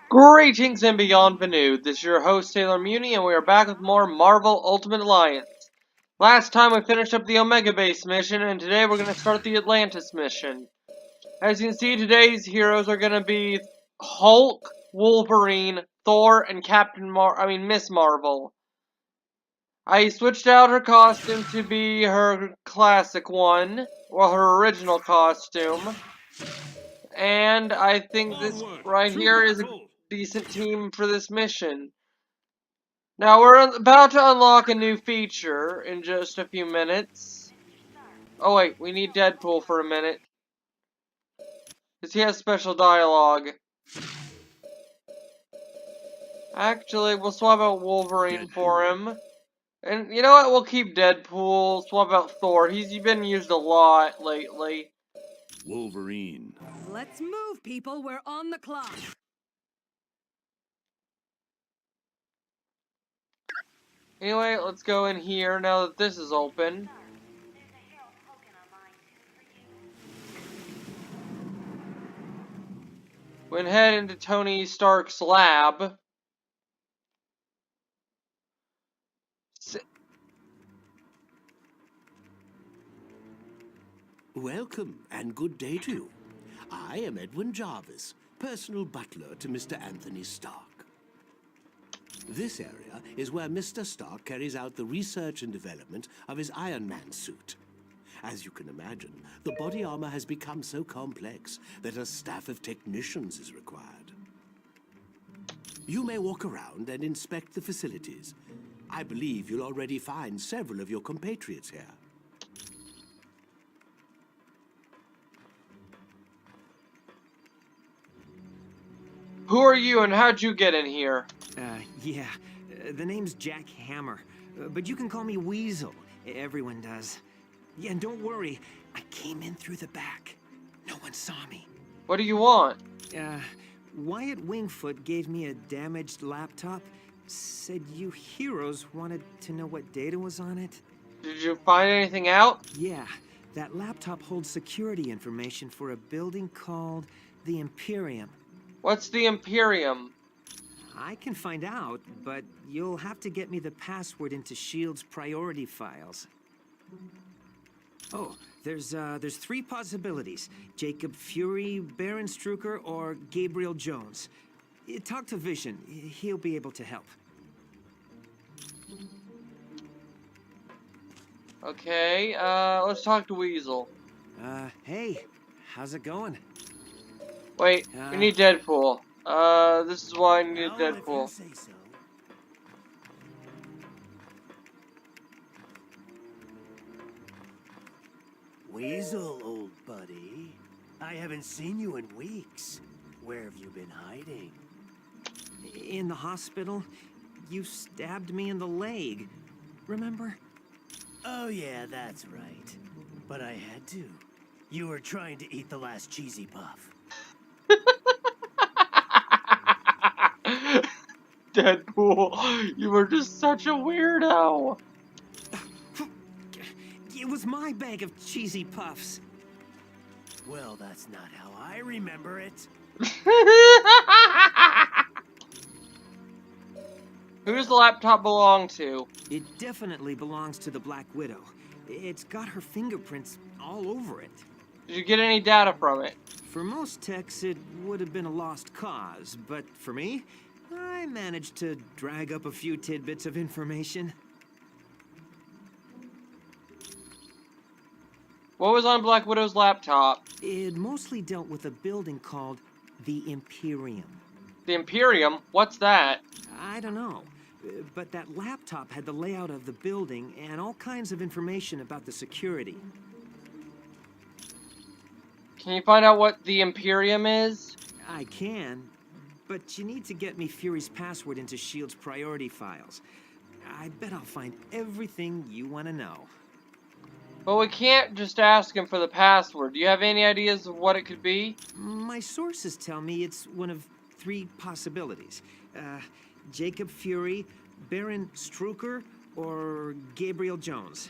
Greetings and bienvenue. This is your host Taylor Muni, and we are back with more Marvel Ultimate Alliance. Last time we finished up the Omega Base mission, and today we're going to start the Atlantis mission. As you can see, today's heroes are going to be Hulk, Wolverine, Thor, and Miss Marvel. I switched out her costume to be her classic one, well, her original costume. And I think this right here is a decent team for this mission. Now we're about to unlock a new feature in just a few minutes. Oh wait, we need Deadpool for a minute. Because he has special dialogue. Actually, we'll swap out Wolverine for him. And you know what, we'll keep Deadpool, swap out Thor. He's been used a lot lately. Wolverine. Let's move, people. We're on the clock. Anyway, let's go in here now that this is open. We can head into Tony Stark's lab. Welcome and good day to you. I am Edwin Jarvis, personal butler to Mr. Anthony Stark. This area is where Mr. Stark carries out the research and development of his Iron Man suit. As you can imagine, the body armor has become so complex that a staff of technicians is required. You may walk around and inspect the facilities. I believe you'll already find several of your compatriots here. Who are you and how'd you get in here? The name's Jack Hammer, but you can call me Weasel. Everyone does. Yeah, and don't worry, I came in through the back. No one saw me. What do you want? Wyatt Wingfoot gave me a damaged laptop. Said you heroes wanted to know what data was on it. Did you find anything out? Yeah, that laptop holds security information for a building called the Imperium. What's the Imperium? I can find out, but you'll have to get me the password into S.H.I.E.L.D.'s priority files. Oh, there's three possibilities. Jacob Fury, Baron Strucker, or Gabriel Jones. Talk to Vision. He'll be able to help. Okay, let's talk to Weasel. Hey, how's it going? Wait, we need Deadpool. This is why I need Deadpool. Weasel, old buddy. I haven't seen you in weeks. Where have you been hiding? In the hospital. You stabbed me in the leg. Remember? Oh yeah, that's right. But I had to. You were trying to eat the last cheesy puff. Deadpool, you were just such a weirdo. It was my bag of cheesy puffs. Well, that's not how I remember it. Who does the laptop belong to? It definitely belongs to the Black Widow. It's got her fingerprints all over it. Did you get any data from it? For most techs, it would have been a lost cause, but for me, I managed to drag up a few tidbits of information. What was on Black Widow's laptop? It mostly dealt with a building called the Imperium. The Imperium? What's that? I don't know, but that laptop had the layout of the building and all kinds of information about the security. Can you find out what the Imperium is? I can, but you need to get me Fury's password into S.H.I.E.L.D.'s priority files. I bet I'll find everything you want to know. But we can't just ask him for the password. Do you have any ideas of what it could be? My sources tell me it's one of three possibilities. Jacob Fury, Baron Strucker, or Gabriel Jones.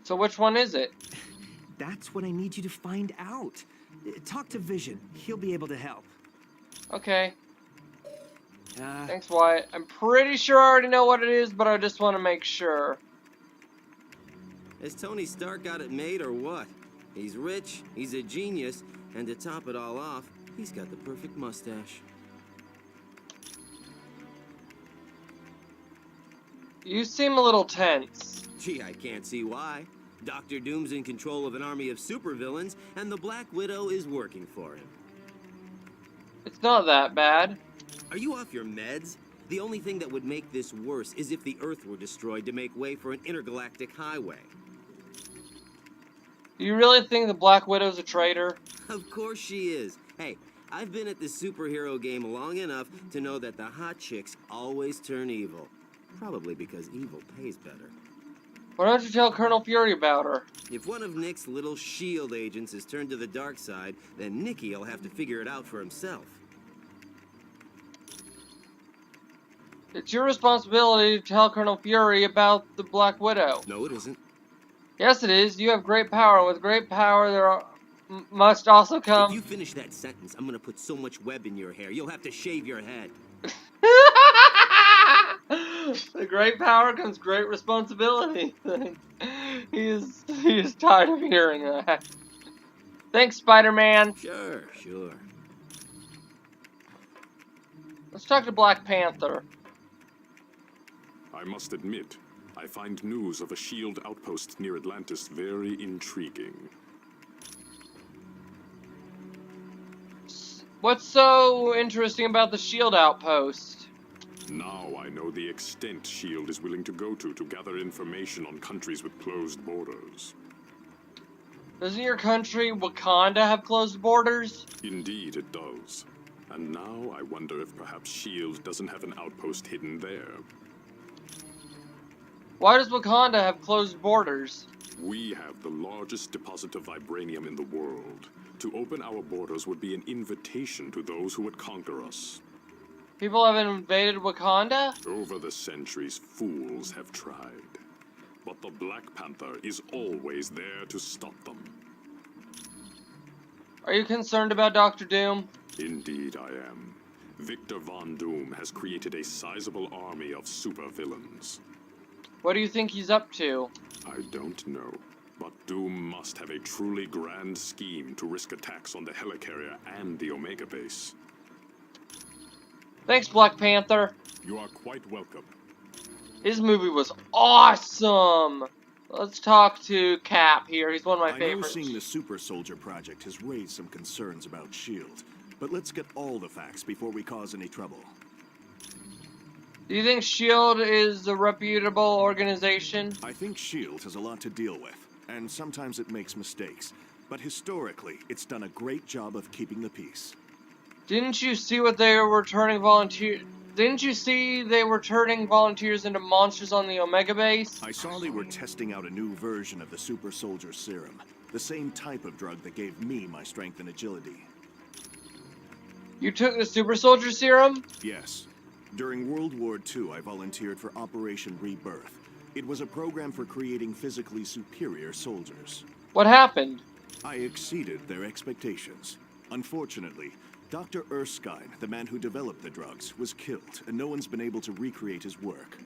So which one is it? That's what I need you to find out. Talk to Vision. He'll be able to help. Okay. Thanks, Wyatt. I'm pretty sure I already know what it is, but I just want to make sure. Has Tony Stark got it made or what? He's rich, he's a genius, and to top it all off, he's got the perfect mustache. You seem a little tense. Gee, I can't see why. Doctor Doom's in control of an army of supervillains, and the Black Widow is working for him. It's not that bad. Are you off your meds? The only thing that would make this worse is if the Earth were destroyed to make way for an intergalactic highway. Do you really think the Black Widow's a traitor? Of course she is. Hey, I've been at the superhero game long enough to know that the hot chicks always turn evil. Probably because evil pays better. Why don't you tell Colonel Fury about her? If one of Nick's little S.H.I.E.L.D. agents is turned to the dark side, then Nicky'll have to figure it out for himself. It's your responsibility to tell Colonel Fury about the Black Widow. No, it isn't. Yes, it is. You have great power, and with great power there must also come... If you finish that sentence, I'm gonna put so much web in your hair, you'll have to shave your head. With great power comes great responsibility. he is tired of hearing that. Thanks, Spider-Man. Sure. Let's talk to Black Panther. I must admit, I find news of a S.H.I.E.L.D. outpost near Atlantis very intriguing. What's so interesting about the S.H.I.E.L.D. outpost? Now I know the extent S.H.I.E.L.D. is willing to go to gather information on countries with closed borders. Doesn't your country, Wakanda, have closed borders? Indeed it does. And now I wonder if perhaps S.H.I.E.L.D. doesn't have an outpost hidden there. Why does Wakanda have closed borders? We have the largest deposit of vibranium in the world. To open our borders would be an invitation to those who would conquer us. People have invaded Wakanda? Over the centuries, fools have tried. But the Black Panther is always there to stop them. Are you concerned about Dr. Doom? Indeed I am. Victor Von Doom has created a sizable army of supervillains. What do you think he's up to? I don't know, but Doom must have a truly grand scheme to risk attacks on the helicarrier and the Omega base. Thanks, Black Panther. You are quite welcome. His movie was awesome! Let's talk to Cap here. He's one of my I know favorites. seeing the Super Soldier Project has raised some concerns about S.H.I.E.L.D., but let's get all the facts before we cause any trouble. Do you think S.H.I.E.L.D. is a reputable organization? I think S.H.I.E.L.D. has a lot to deal with, and sometimes it makes mistakes. But historically, it's done a great job of keeping the peace. Didn't you see what they were turning volunteers? Didn't you see they were turning volunteers into monsters on the Omega base? I saw they were testing out a new version of the Super Soldier Serum, the same type of drug that gave me my strength and agility. You took the Super Soldier Serum? Yes. During World War II, I volunteered for Operation Rebirth. It was a program for creating physically superior soldiers. What happened? I exceeded their expectations. Unfortunately, Dr. Erskine, the man who developed the drugs, was killed, and no one's been able to recreate his work.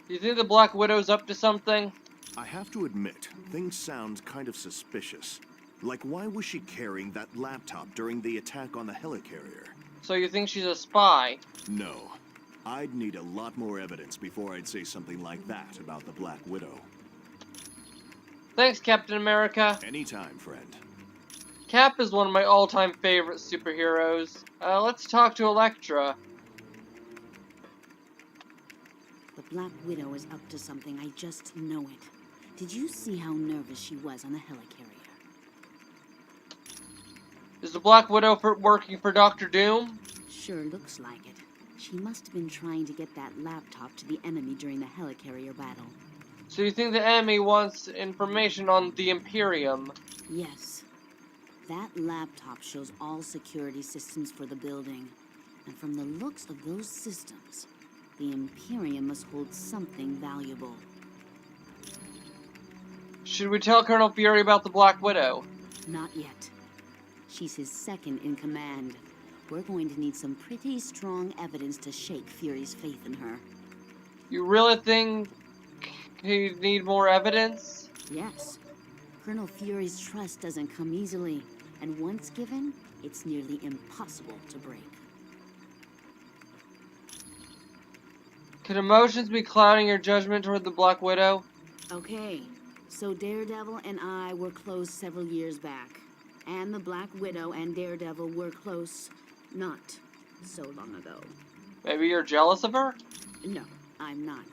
Do you think the Black Widow's up to something? I have to admit, things sound kind of suspicious. Like, why was she carrying that laptop during the attack on the helicarrier? So you think she's a spy? No. I'd need a lot more evidence before I'd say something like that about the Black Widow. Thanks, Captain America. Anytime, friend. Cap is one of my all-time favorite superheroes. Let's talk to Elektra. The Black Widow is up to something, I just know it. Did you see how nervous she was on the helicarrier? Is the Black Widow working for Dr. Doom? Sure looks like it. She must have been trying to get that laptop to the enemy during the helicarrier battle. So you think the enemy wants information on the Imperium? Yes. That laptop shows all security systems for the building. And from the looks of those systems, the Imperium must hold something valuable. Should we tell Colonel Fury about the Black Widow? Not yet. She's his second in command. we're going to need some pretty strong evidence to shake Fury's faith in her. You really think you need more evidence? Yes. Colonel Fury's trust doesn't come easily, and once given, it's nearly impossible to break. Could emotions be clouding your judgment toward the Black Widow? Okay, so Daredevil and I were close several years back. And the Black Widow and Daredevil were close not so long ago. Maybe you're jealous of her? No, I'm not.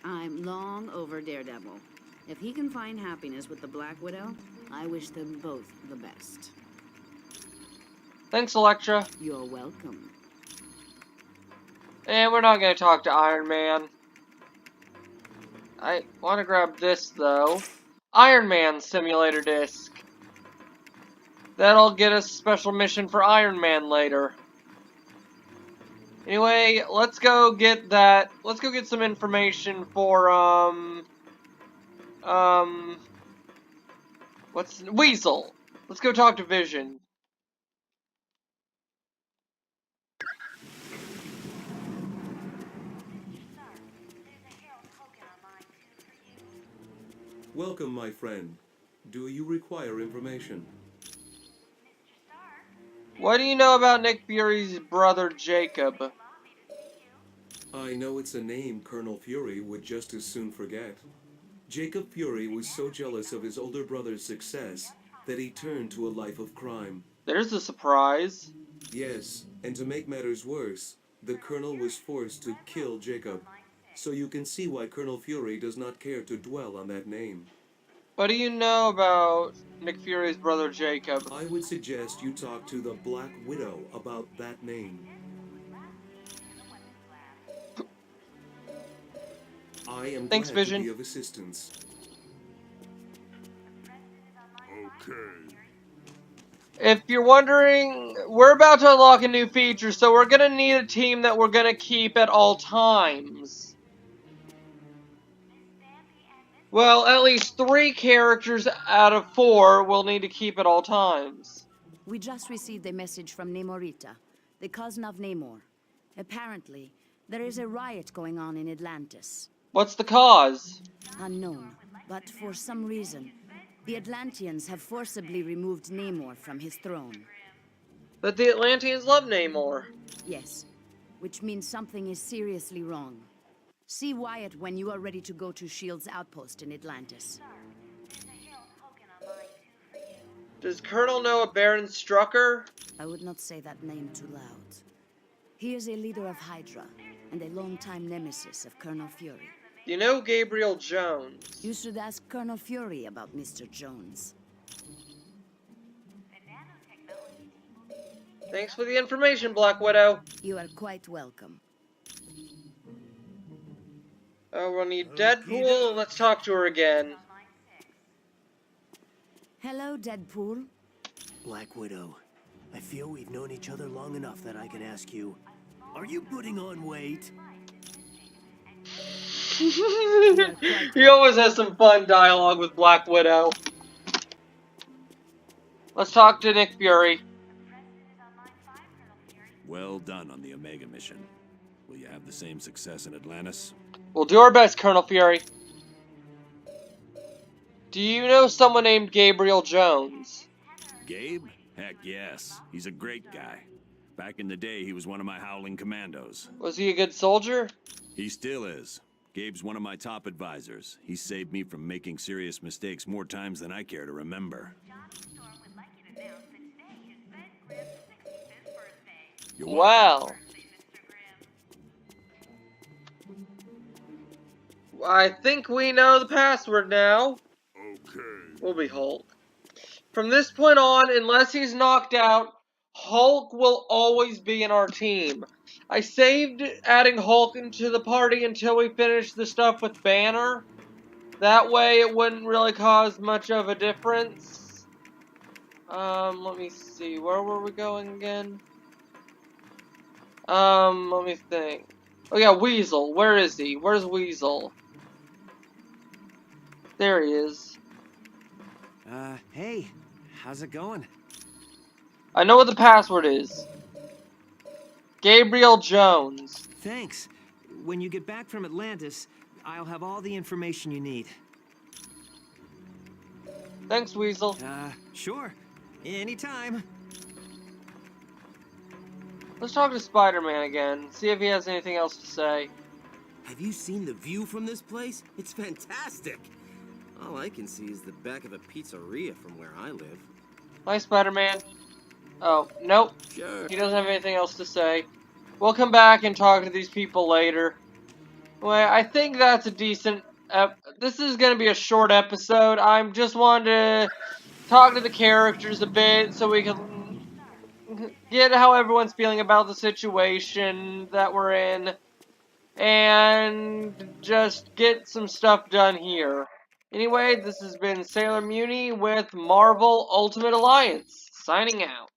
I'm long over Daredevil. If he can find happiness with the Black Widow, I wish them both the best. Thanks, Elektra. You're welcome. And we're not going to talk to Iron Man. I want to grab this, though. Iron Man Simulator Disc. That'll get us a special mission for Iron Man later. Anyway, let's go get that. Let's go get some information for, what's Weasel. Let's go talk to Vision. Welcome, my friend. Do you require information? What do you know about Nick Fury's brother, Jacob? I know it's a name Colonel Fury would just as soon forget. Jacob Fury was so jealous of his older brother's success that he turned to a life of crime. There's a surprise. Yes, and to make matters worse, the Colonel was forced to kill Jacob. So you can see why Colonel Fury does not care to dwell on that name. What do you know about Nick Fury's brother, Jacob? I would suggest you talk to the Black Widow about that name. I am Thanks, glad Vision. to be of assistance. Okay. If you're wondering, we're about to unlock a new feature, so we're gonna need a team that we're gonna keep at all times. Well, at least 3 characters out of 4 we'll need to keep at all times. We just received a message from Namorita, the cousin of Namor. Apparently, there is a riot going on in Atlantis. What's the cause? Unknown, but for some reason, the Atlanteans have forcibly removed Namor from his throne. But the Atlanteans love Namor. Yes, which means something is seriously wrong. See Wyatt when you are ready to go to S.H.I.E.L.D.'s outpost in Atlantis. Does Colonel know a Baron Strucker? I would not say that name too loud. He is a leader of Hydra, and a longtime nemesis of Colonel Fury. You know Gabriel Jones. You should ask Colonel Fury about Mr. Jones. Thanks for the information, Black Widow. You are quite welcome. Oh, we'll need Deadpool. Let's talk to her again. Hello, Deadpool. Black Widow, I feel we've known each other long enough that I can ask you, are you putting on weight? He always has some fun dialogue with Black Widow. Let's talk to Nick Fury. Well done on the Omega mission. Will you have the same success in Atlantis? We'll do our best, Colonel Fury. Do you know someone named Gabriel Jones? Gabe? Heck yes. He's a great guy. Back in the day, he was one of my Howling Commandos. Was he a good soldier? He still is. Gabe's one of my top advisors. He saved me from making serious mistakes more times than I care to remember. You're welcome. Well. I think we know the password now. Okay. We'll be Hulk. From this point on, unless he's knocked out, Hulk will always be in our team. I saved adding Hulk into the party until we finish the stuff with Banner. That way it wouldn't really cause much of a difference. Let me see. Where were we going again? Let me think. Oh yeah, Weasel. Where is he? Where's Weasel? There he is. Hey, how's it going? I know what the password is. Gabriel Jones. Thanks. When you get back from Atlantis, I'll have all the information you need. Thanks, Weasel. Sure. Anytime. Let's talk to Spider-Man again, see if he has anything else to say. Have you seen the view from this place? It's fantastic. All I can see is the back of a pizzeria from where I live. Hi, Spider-Man. Oh, nope. Sure. He doesn't have anything else to say. We'll come back and talk to these people later. Well, I think that's a decent... this is going to be a short episode. I just wanted to talk to the characters a bit so we can get how everyone's feeling about the situation that we're in. And just get some stuff done here. Anyway, this has been Sailor Muni with Marvel Ultimate Alliance, signing out.